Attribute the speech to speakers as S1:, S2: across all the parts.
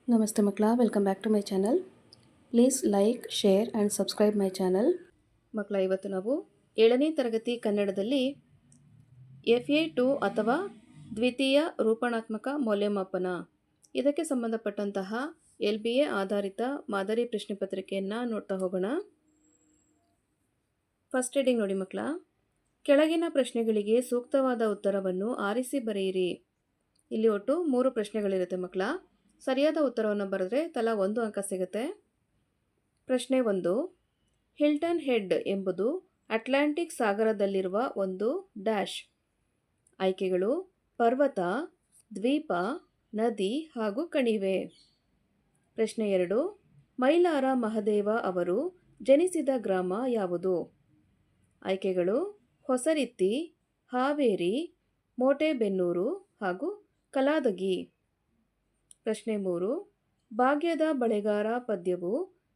S1: ನಮಸ್ತೆ ಮಕ್ಕಳ, welcome back to my channel. Please like, share and subscribe my channel. ಮಕ್ಕಳ, ಇವತ್ತು ನಾವು 7ನೇ ತರಗತಿ ಕನ್ನಡದಲ್ಲಿ FA2 ಅಥವಾ ದ್ವಿತೀಯ ರೂಪಣಾತ್ಮಕ ಮೌಲ್ಯಮಾಪನ ಇದಕ್ಕೆ ಸಂಬಂಧಪಟ್ಟಂತಹ LBA ಆಧಾರಿತ ಮಾದರಿ ಪ್ರಶ್ನೆ ಪತ್ರಿಕೆಯನ್ನು ನೋಡ್ತಾ ಹೋಗೋಣ. ಫಸ್ಟ್ ಹೆಡಿಂಗ್ ನೋಡಿ ಮಕ್ಕಳ, ಕೆಳಗಿನ ಪ್ರಶ್ನೆಗಳಿಗೆ ಸೂಕ್ತವಾದ ಉತ್ತರವನ್ನು ಆರಿಸಿ ಬರೆಯಿರಿ. ಇಲ್ಲಿ ಒಟ್ಟು 3 ಪ್ರಶ್ನೆಗಳಿರುತ್ತೆ ಮಕ್ಕಳ. ಸರಿಯಾದ ಉತ್ತರವನ್ನು ಬರೆದ್ರೆ ತಲಾ 1 ಅಂಕ ಸಿಗುತ್ತೆ. ಪ್ರಶ್ನೆ 1, ಹಿಲ್ಟನ್ ಹೆಡ್ ಎಂಬುದು ಅಟ್ಲಾಂಟಿಕ್ ಸಾಗರದಲ್ಲಿರುವ ಒಂದು ಡ್ಯಾಶ್. ಆಯ್ಕೆಗಳು: ಪರ್ವತ, ದ್ವೀಪ, ನದಿ ಹಾಗೂ ಕಣಿವೆ. ಪ್ರಶ್ನೆ 2, ಮೈಲಾರ ಮಹದೇವ ಅವರು ಜನಿಸಿದ ಗ್ರಾಮ ಯಾವುದು? ಆಯ್ಕೆಗಳು: ಹೊಸರಿತ್ತಿ, ಹಾವೇರಿ, ಮೋಟೆಬೆನ್ನೂರು ಹಾಗೂ ಕಲಾದಗಿ. ಪ್ರಶ್ನೆ 3, ಭಾಗ್ಯದ ಬಳೆಗಾರ ಪದ್ಯವು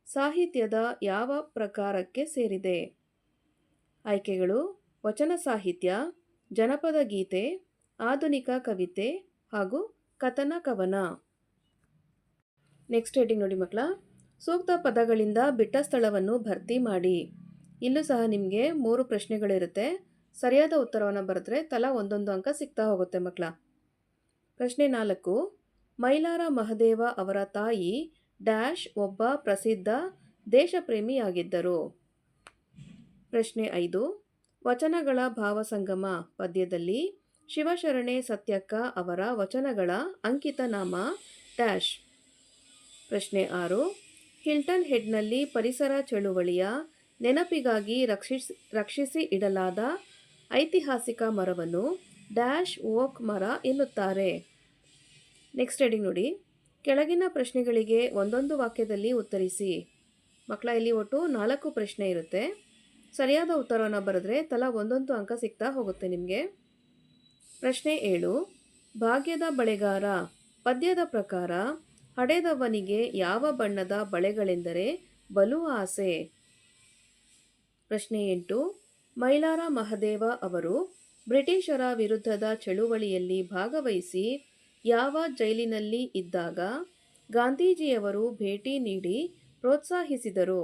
S1: ಸಾಹಿತ್ಯದ ಯಾವ ಪ್ರಕಾರಕ್ಕೆ ಸೇರಿದೆ? ಆಯ್ಕೆಗಳು: ವಚನ ಸಾಹಿತ್ಯ, ಜನಪದ ಗೀತೆ, ಆಧುನಿಕ ಕವಿತೆ ಹಾಗೂ ಕಥನ ಕವನ. ನೆಕ್ಸ್ಟ್ ಹೆಡಿಂಗ್ ನೋಡಿ ಮಕ್ಕಳ, ಸೂಕ್ತ ಪದಗಳಿಂದ ಬಿಟ್ಟ ಸ್ಥಳವನ್ನು ಭರ್ತಿ ಮಾಡಿ. ಇಲ್ಲೂ ಸಹ ನಿಮಗೆ 3 ಪ್ರಶ್ನೆಗಳಿರುತ್ತೆ. ಸರಿಯಾದ ಉತ್ತರವನ್ನು ಬರೆದ್ರೆ ತಲಾ 1 ಅಂಕ ಸಿಗ್ತಾ ಹೋಗುತ್ತೆ ಮಕ್ಕಳ. ಪ್ರಶ್ನೆ 4, ಮೈಲಾರ ಮಹದೇವ ಅವರ ತಾಯಿ ಡ್ಯಾಶ್ ಒಬ್ಬ ಪ್ರಸಿದ್ಧ ದೇಶಪ್ರೇಮಿಯಾಗಿದ್ದರು. ಪ್ರಶ್ನೆ 5, ವಚನಗಳ ಭಾವಸಂಗಮ ಪದ್ಯದಲ್ಲಿ ಶಿವಶರಣೆ ಸತ್ಯಕ್ಕ ಅವರ ವಚನಗಳ ಅಂಕಿತ ನಾಮ ಡ್ಯಾಶ್. ಪ್ರಶ್ನೆ 6, ಹಿಲ್ಟನ್ ಹೆಡ್ನಲ್ಲಿ ಪರಿಸರ ಚಳುವಳಿಯ ನೆನಪಿಗಾಗಿ ರಕ್ಷಿಸಿ ಇಡಲಾದ ಐತಿಹಾಸಿಕ ಮರವನ್ನು ಡ್ಯಾಶ್ ಓಕ್ ಮರ ಎನ್ನುತ್ತಾರೆ. ನೆಕ್ಸ್ಟ್ ಹೆಡಿಂಗ್ ನೋಡಿ, ಕೆಳಗಿನ ಪ್ರಶ್ನೆಗಳಿಗೆ ಒಂದೊಂದು ವಾಕ್ಯದಲ್ಲಿ ಉತ್ತರಿಸಿ. ಮಕ್ಕಳ, ಇಲ್ಲಿ ಒಟ್ಟು 4 ಪ್ರಶ್ನೆ ಇರುತ್ತೆ. ಸರಿಯಾದ ಉತ್ತರವನ್ನು ಬರೆದ್ರೆ ತಲಾ 1 ಅಂಕ ಸಿಗ್ತಾ ಹೋಗುತ್ತೆ ನಿಮಗೆ. ಪ್ರಶ್ನೆ 7, ಭಾಗ್ಯದ ಬಳೆಗಾರ ಪದ್ಯದ ಪ್ರಕಾರ ಹಡೆದವನಿಗೆ ಯಾವ ಬಣ್ಣದ ಬಳೆಗಳೆಂದರೆ ಬಲು ಆಸೆ. ಪ್ರಶ್ನೆ 8, ಮೈಲಾರ ಮಹದೇವ ಅವರು ಬ್ರಿಟಿಷರ ವಿರುದ್ಧದ ಚಳುವಳಿಯಲ್ಲಿ ಭಾಗವಹಿಸಿ ಯಾವ ಜೈಲಿನಲ್ಲಿ ಇದ್ದಾಗ ಗಾಂಧೀಜಿಯವರು ಭೇಟಿ ನೀಡಿ ಪ್ರೋತ್ಸಾಹಿಸಿದರು.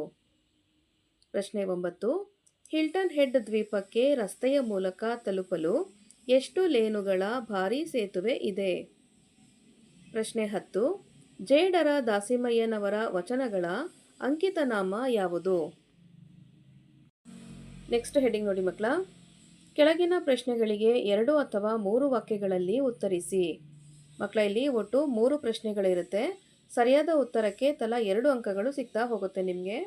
S1: ಪ್ರಶ್ನೆ 9, ಹಿಲ್ಟನ್ ಹೆಡ್ ದ್ವೀಪಕ್ಕೆ ರಸ್ತೆಯ ಮೂಲಕ ತಲುಪಲು ಎಷ್ಟು ಲೇನುಗಳ ಭಾರೀ ಸೇತುವೆ ಇದೆ? ಪ್ರಶ್ನೆ 10, ಜೇಡರ ದಾಸಿಮಯ್ಯನವರ ವಚನಗಳ ಅಂಕಿತನಾಮ ಯಾವುದು? ನೆಕ್ಸ್ಟ್ ಹೆಡಿಂಗ್ ನೋಡಿ ಮಕ್ಕಳ, ಕೆಳಗಿನ ಪ್ರಶ್ನೆಗಳಿಗೆ 2 ಅಥವಾ 3 ವಾಕ್ಯಗಳಲ್ಲಿ ಉತ್ತರಿಸಿ. ಮಕ್ಕಳ, ಇಲ್ಲಿ ಒಟ್ಟು 3 ಪ್ರಶ್ನೆಗಳಿರುತ್ತೆ. ಸರಿಯಾದ ಉತ್ತರಕ್ಕೆ ತಲಾ 2 ಅಂಕಗಳು ಸಿಗ್ತಾ ಹೋಗುತ್ತೆ ನಿಮಗೆ.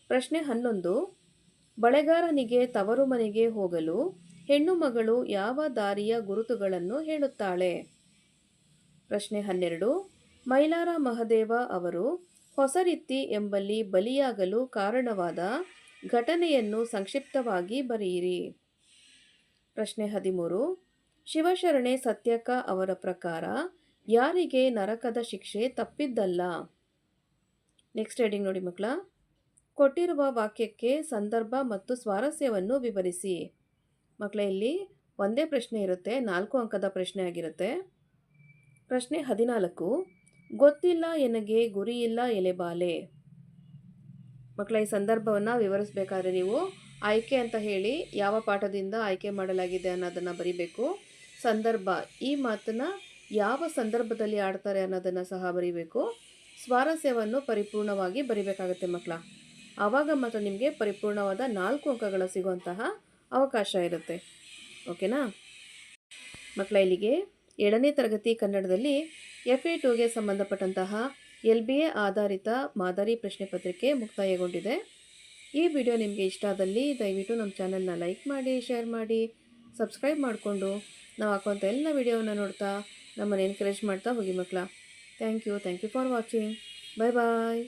S1: ಪ್ರಶ್ನೆ 11, ಬಳೆಗಾರನಿಗೆ ತವರು ಮನೆಗೆ ಹೋಗಲು ಹೆಣ್ಣು ಮಗಳು ಯಾವ ದಾರಿಯ ಗುರುತುಗಳನ್ನು ಹೇಳುತ್ತಾಳೆ? ಪ್ರಶ್ನೆ 12, ಮೈಲಾರ ಮಹದೇವ ಅವರು ಹೊಸರಿತ್ತಿ ಎಂಬಲ್ಲಿ ಬಲಿಯಾಗಲು ಕಾರಣವಾದ ಘಟನೆಯನ್ನು ಸಂಕ್ಷಿಪ್ತವಾಗಿ ಬರೆಯಿರಿ. ಪ್ರಶ್ನೆ 13, ಶಿವಶರಣೆ ಸತ್ಯಕ್ಕ ಅವರ ಪ್ರಕಾರ ಯಾರಿಗೆ ನರಕದ ಶಿಕ್ಷೆ ತಪ್ಪಿದ್ದಲ್ಲ? ನೆಕ್ಸ್ಟ್ ಹೆಡಿಂಗ್ ನೋಡಿ ಮಕ್ಕಳ, ಕೊಟ್ಟಿರುವ ವಾಕ್ಯಕ್ಕೆ ಸಂದರ್ಭ ಮತ್ತು ಸ್ವಾರಸ್ಯವನ್ನು ವಿವರಿಸಿ. ಮಕ್ಕಳ, ಇಲ್ಲಿ ಒಂದೇ ಪ್ರಶ್ನೆ ಇರುತ್ತೆ, 4 ಅಂಕದ ಪ್ರಶ್ನೆ ಆಗಿರುತ್ತೆ. ಪ್ರಶ್ನೆ 14, ಗೊತ್ತಿಲ್ಲ ಎನಗೆ ಗುರಿಯಿಲ್ಲ ಎಲೆಬಾಲೆ. ಮಕ್ಕಳ, ಈ ಸಂದರ್ಭವನ್ನು ವಿವರಿಸಬೇಕಾದ್ರೆ ನೀವು ಆಯ್ಕೆ ಅಂತ ಹೇಳಿ ಯಾವ ಪಾಠದಿಂದ ಆಯ್ಕೆ ಮಾಡಲಾಗಿದೆ ಅನ್ನೋದನ್ನು ಬರಿಬೇಕು. ಸಂದರ್ಭ, ಈ ಮಾತನ್ನು ಯಾವ ಸಂದರ್ಭದಲ್ಲಿ ಆಡ್ತಾರೆ ಅನ್ನೋದನ್ನು ಸಹ ಬರಿಬೇಕು. ಸ್ವಾರಸ್ಯವನ್ನು ಪರಿಪೂರ್ಣವಾಗಿ ಬರಿಬೇಕಾಗುತ್ತೆ ಮಕ್ಕಳ. ಆವಾಗ ಮಾತ್ರ ನಿಮಗೆ ಪರಿಪೂರ್ಣವಾದ 4 ಅಂಕಗಳು ಸಿಗುವಂತಹ ಅವಕಾಶ ಇರುತ್ತೆ. ಓಕೆನಾ ಮಕ್ಕಳ, ಇಲ್ಲಿಗೆ 7ನೇ ತರಗತಿ ಕನ್ನಡದಲ್ಲಿ FA2ಗೆ ಸಂಬಂಧಪಟ್ಟಂತಹ LBA ಆಧಾರಿತ ಮಾದರಿ ಪ್ರಶ್ನೆ ಪತ್ರಿಕೆ ಮುಕ್ತಾಯಗೊಂಡಿದೆ. ಈ ವಿಡಿಯೋ ನಿಮಗೆ ಇಷ್ಟ ಆದಲ್ಲಿ ದಯವಿಟ್ಟು ನಮ್ಮ ಚಾನಲ್ನ ಲೈಕ್ ಮಾಡಿ, ಶೇರ್ ಮಾಡಿ, ಸಬ್ಸ್ಕ್ರೈಬ್ ಮಾಡಿಕೊಂಡು ನಾವು ಹಾಕುವಂಥ ಎಲ್ಲ ವಿಡಿಯೋವನ್ನು ನೋಡ್ತಾ ನಮ್ಮನ್ನು ಎನ್ಕರೇಜ್ ಮಾಡ್ತಾ ಹೋಗಿ ಮಕ್ಕಳ. Thank you for watching. Bye bye.